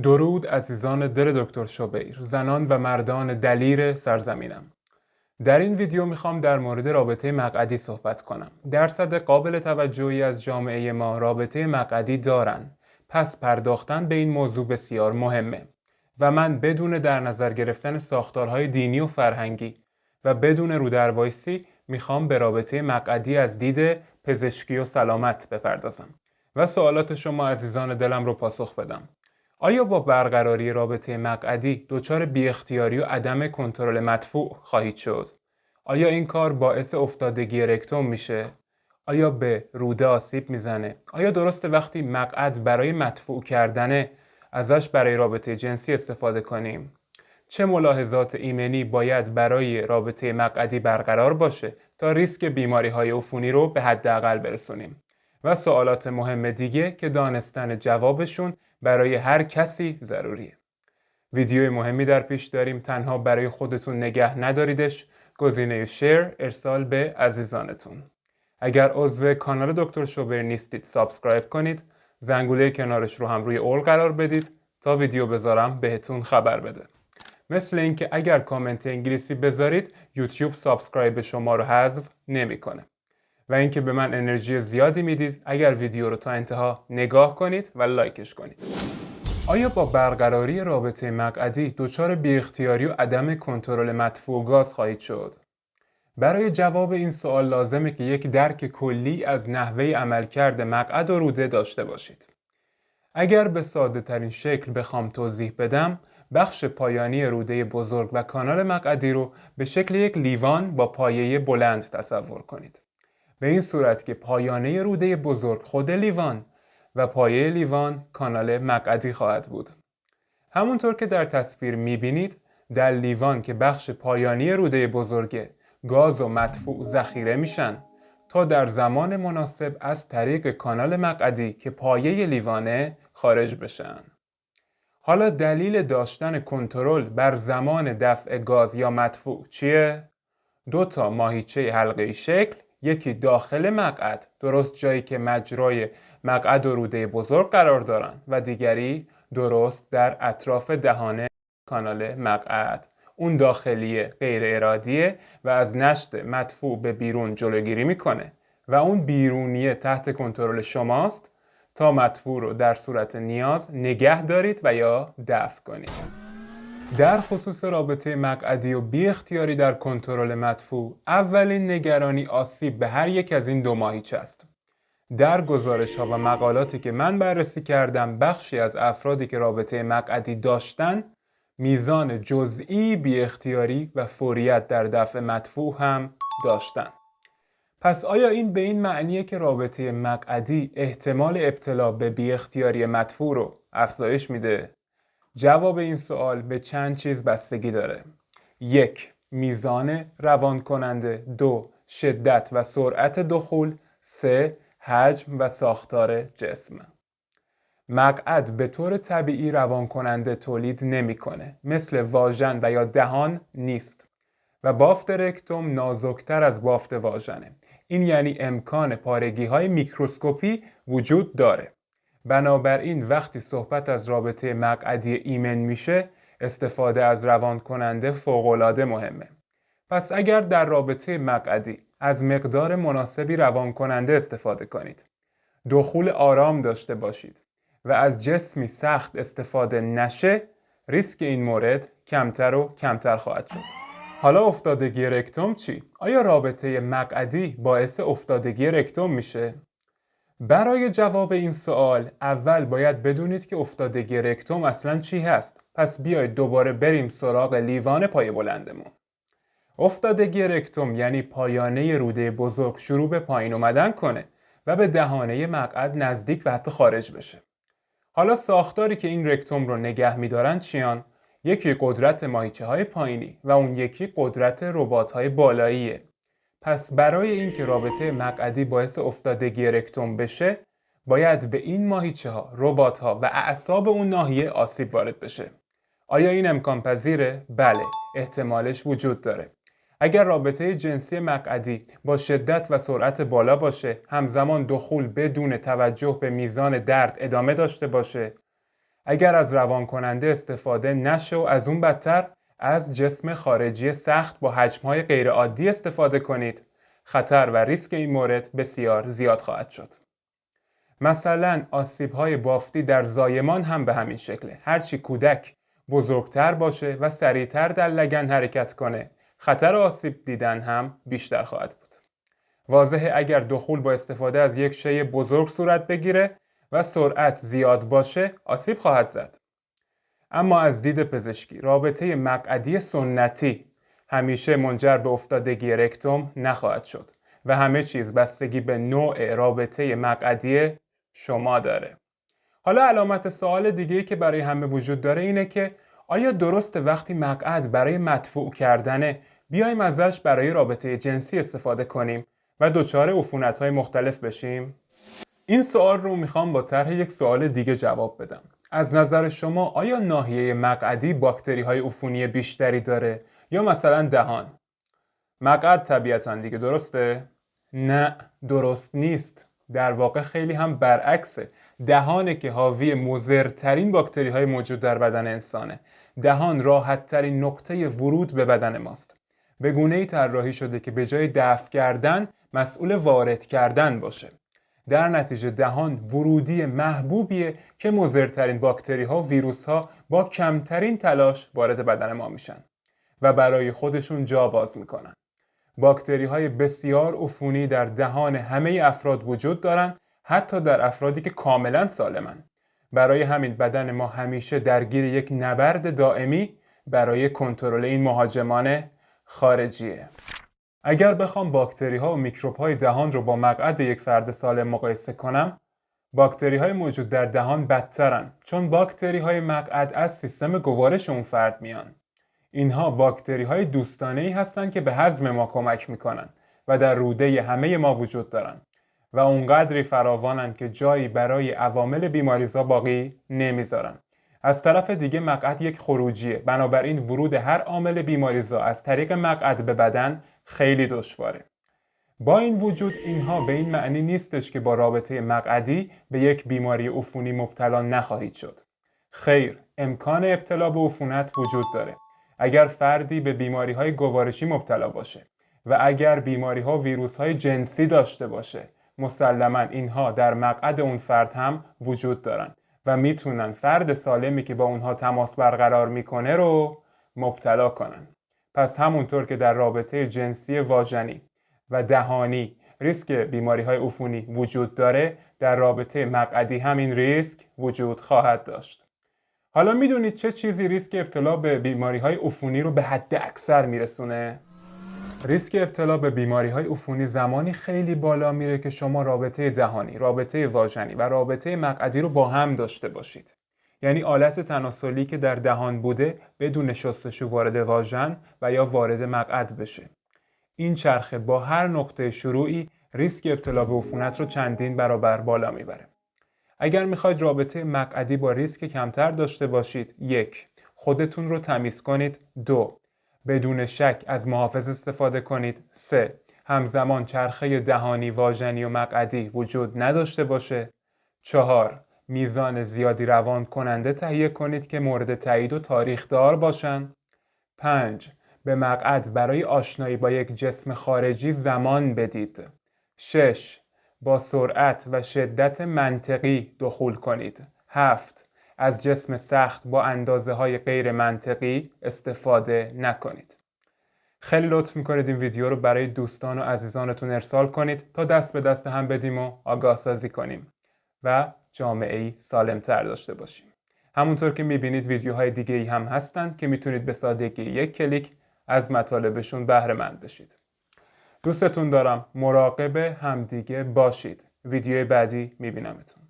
درود عزیزان دل دکتر شوبیر، زنان و مردان دلیر سرزمینم. در این ویدیو میخوام در مورد رابطه مقعدی صحبت کنم. درصد قابل توجهی از جامعه ما رابطه مقعدی دارن. پس پرداختن به این موضوع بسیار مهمه. و من بدون در نظر گرفتن ساختارهای دینی و فرهنگی و بدون رودروایسی میخوام به رابطه مقعدی از دید پزشکی و سلامت بپردازم و سوالات شما عزیزان دلم رو پاسخ بدم. آیا با برقراری رابطه مقعدی دچار بی‌اختیاری و عدم کنترل مدفوع خواهید شد؟ آیا این کار باعث افتادگی رکتوم میشه؟ آیا به روده آسیب میزنه؟ آیا درسته وقتی مقعد برای مدفوع کردنه ازش برای رابطه جنسی استفاده کنیم؟ چه ملاحظات ایمنی باید برای رابطه مقعدی برقرار باشه تا ریسک بیماری‌های عفونی رو به حداقل برسونیم؟ و سوالات مهم دیگه که دانستن جوابشون برای هر کسی ضروریه. ویدیوی مهمی در پیش داریم، تنها برای خودتون نگه نداریدش، گزینه شیر ارسال به عزیزانتون. اگر عضو کانال دکتر شوبر نیستید سابسکرایب کنید، زنگوله کنارش رو هم روی اول قرار بدید تا ویدیو بذارم بهتون خبر بده. مثل اینکه اگر کامنت انگلیسی بذارید یوتیوب سابسکرایب شما رو حذف نمیکنه. و اینکه به من انرژی زیادی میدید اگر ویدیو رو تا انتها نگاه کنید و لایکش کنید. آیا با برقراری رابطه مقعدی دچار بی‌اختیاری و عدم کنترل مدفوع گاز خواهید شد؟ برای جواب این سوال لازمه که یک درک کلی از نحوه عملکرد مقعد و روده داشته باشید. اگر به ساده ترین شکل بخوام توضیح بدم، بخش پایانی روده بزرگ و کانال مقعدی رو به شکل یک لیوان با پایه بلند تصور کنید. به این صورت که پایانه روده بزرگ خود لیوان و پایه لیوان کانال مقعدی خواهد بود. همونطور که در تصویر میبینید، در لیوان که بخش پایانی روده بزرگه، گاز و مدفوع ذخیره میشن تا در زمان مناسب از طریق کانال مقعدی که پایه لیوانه خارج بشن. حالا دلیل داشتن کنترل بر زمان دفع گاز یا مدفوع چیه؟ 2 ماهیچه حلقه‌ای شکل، یکی داخل مقعد درست جایی که مجرای مقعد و روده بزرگ قرار دارن و دیگری درست در اطراف دهانه کانال مقعد. اون داخلیه غیر ارادیه و از نشت مدفوع به بیرون جلوگیری میکنه و اون بیرونیه تحت کنترل شماست تا مدفوع رو در صورت نیاز نگه دارید و یا دفع کنید. در خصوص رابطه مقعدی و بی اختیاری در کنترل مدفوع، اولین نگرانی آسیب به هر یک از این 2 ماهیچه است. در گزارش ها و مقالاتی که من بررسی کردم، بخشی از افرادی که رابطه مقعدی داشتن، میزان جزئی بی اختیاری و فوریت در دفع مدفوع هم داشتن. پس آیا این به این معنیه که رابطه مقعدی احتمال ابتلا به بی اختیاری مدفوع رو افزایش میده؟ جواب این سوال به چند چیز بستگی داره. 1. میزان روان کننده. 2. شدت و سرعت دخول. 3. حجم و ساختار جسم. مقعد به طور طبیعی روان کننده تولید نمیکنه، مثل واژن و یا دهان نیست و بافت رکتوم نازکتر از بافت واژنه. این یعنی امکان پارگی های میکروسکوپی وجود داره. بنابراین وقتی صحبت از رابطه مقعدی ایمن میشه، استفاده از روان کننده فوق‌العاده مهمه. پس اگر در رابطه مقعدی از مقدار مناسبی روان کننده استفاده کنید، دخول آرام داشته باشید و از جسمی سخت استفاده نشه، ریسک این مورد کمتر و کمتر خواهد شد. حالا افتادگی رکتوم چی؟ آیا رابطه مقعدی باعث افتادگی رکتوم میشه؟ برای جواب این سوال اول باید بدونید که افتادگی رکتوم اصلا چی هست. پس بیایید دوباره بریم سراغ لیوان پایه بلندمون. افتادگی رکتوم یعنی پایانه روده بزرگ شروع به پایین اومدن کنه و به دهانه مقعد نزدیک و حتی خارج بشه. حالا ساختاری که این رکتوم رو نگه می‌دارن چیان؟ یکی قدرت ماهیچه های پایینی و اون یکی قدرت رباط های بالاییه. پس برای اینکه رابطه مقعدی باعث افتادگی رکتوم بشه، باید به این ماهیچه ها، رباط ها و اعصاب اون ناحیه آسیب وارد بشه. آیا این امکان پذیره؟ بله، احتمالش وجود داره. اگر رابطه جنسی مقعدی با شدت و سرعت بالا باشه، همزمان دخول بدون توجه به میزان درد ادامه داشته باشه اگر از روان کننده استفاده نشه و از اون بدتر از جسم خارجی سخت با حجم‌های غیرعادی استفاده کنید، خطر و ریسک این مورد بسیار زیاد خواهد شد. مثلا آسیب‌های بافتی در زایمان هم به همین شکله. هرچی کودک بزرگتر باشه و سریعتر در لگن حرکت کنه، خطر آسیب دیدن هم بیشتر خواهد بود. واضحه اگر دخول با استفاده از یک شی بزرگ صورت بگیره و سرعت زیاد باشه، آسیب خواهد زد. اما از دید پزشکی، رابطه مقعدی سنتی همیشه منجر به افتادگی رکتوم نخواهد شد و همه چیز بستگی به نوع رابطه مقعدی شما داره. حالا علامت سوال دیگه‌ای که برای همه وجود داره اینه که آیا درسته وقتی مقعد برای مدفوع کردنه بیایم ازش برای رابطه جنسی استفاده کنیم و دچار عفونت‌های مختلف بشیم؟ این سوال رو میخوام با طرح یک سوال دیگه جواب بدم. از نظر شما آیا ناحیه مقعدی باکتری‌های عفونی بیشتری داره یا مثلا دهان؟ مقعد طبیعتاً دیگه، درسته؟ نه، درست نیست. در واقع خیلی هم برعکسه. دهانه که حاوی مضرترین باکتری‌های موجود در بدن انسانه. دهان راحت‌ترین نقطه ورود به بدن ماست. به گونه‌ای طراحی شده که به جای دفع کردن مسئول وارد کردن باشه. در نتیجه دهان ورودی محبوبیه که مضرترین باکتری‌ها و ویروس‌ها با کمترین تلاش وارد بدن ما میشن و برای خودشون جا باز میکنن. باکتری‌های بسیار عفونی در دهان همه افراد وجود دارن، حتی در افرادی که کاملا سالمن. برای همین بدن ما همیشه درگیر یک نبرد دائمی برای کنترل این مهاجمان خارجیه. اگر بخوام باکتری‌ها و میکروب‌های دهان رو با مقعد یک فرد سالم مقایسه کنم، باکتری‌های موجود در دهان بدترن، چون باکتری‌های مقعد از سیستم گوارش اون فرد میان. اینها باکتری‌های دوستانه‌ای هستن که به هضم ما کمک میکنن و در روده همه ما وجود دارن و اونقدری فراوانن که جایی برای عوامل بیماریزا باقی نمیذارن. از طرف دیگه مقعد یک خروجیه، بنابراین ورود هر عامل بیماریزا از طریق مقعد به بدن خیلی دشواره. با این وجود اینها به این معنی نیستش که با رابطه مقعدی به یک بیماری عفونی مبتلا نخواهید شد. خیر، امکان ابتلا به عفونت وجود داره. اگر فردی به بیماری‌های گوارشی مبتلا باشه و اگر بیماری‌ها و ویروس‌های جنسی داشته باشه، مسلماً اینها در مقعد اون فرد هم وجود دارن و میتونن فرد سالمی که با اونها تماس برقرار میکنه رو مبتلا کنن. پس همونطور که در رابطه جنسی واژنی و دهانی ریسک بیماری‌های عفونی وجود داره، در رابطه مقعدی هم این ریسک وجود خواهد داشت. حالا میدونید چه چیزی ریسک ابتلا به بیماری‌های عفونی رو به حد اکثر میرسونه؟ ریسک ابتلا به بیماری‌های عفونی زمانی خیلی بالا میره که شما رابطه دهانی، رابطه واژنی و رابطه مقعدی رو با هم داشته باشید. یعنی آلت تناسلی که در دهان بوده بدون شستشو وارد واژن و یا وارد مقعد بشه. این چرخه با هر نقطه شروعی ریسک ابتلا به عفونت رو چندین برابر بالا میبره. اگر میخواید رابطه مقعدی با ریسک کمتر داشته باشید، 1. خودتون رو تمیز کنید. 2. بدون شک از محافظ استفاده کنید. 3. همزمان چرخه دهانی، واژنی و مقعدی وجود نداشته باشه. 4. میزان زیادی روان کننده تهیه کنید که مورد تایید و تاریخ دار باشن. 5. به مقعد برای آشنایی با یک جسم خارجی زمان بدید. 6. با سرعت و شدت منطقی دخول کنید. 7. از جسم سخت با اندازه های غیر منطقی استفاده نکنید. خیلی لطف میکنید این ویدیو رو برای دوستان و عزیزانتون ارسال کنید تا دست به دست هم بدیم و آگاه سازی کنیم و جامعه‌ای سالمتر داشته باشیم. همونطور که میبینید ویدیوهای دیگه ای هم هستند که میتونید به سادگی یک کلیک از مطالبشون بهره مند بشید. دوستتون دارم. مراقب همدیگه باشید. ویدیوی بعدی میبینمتون.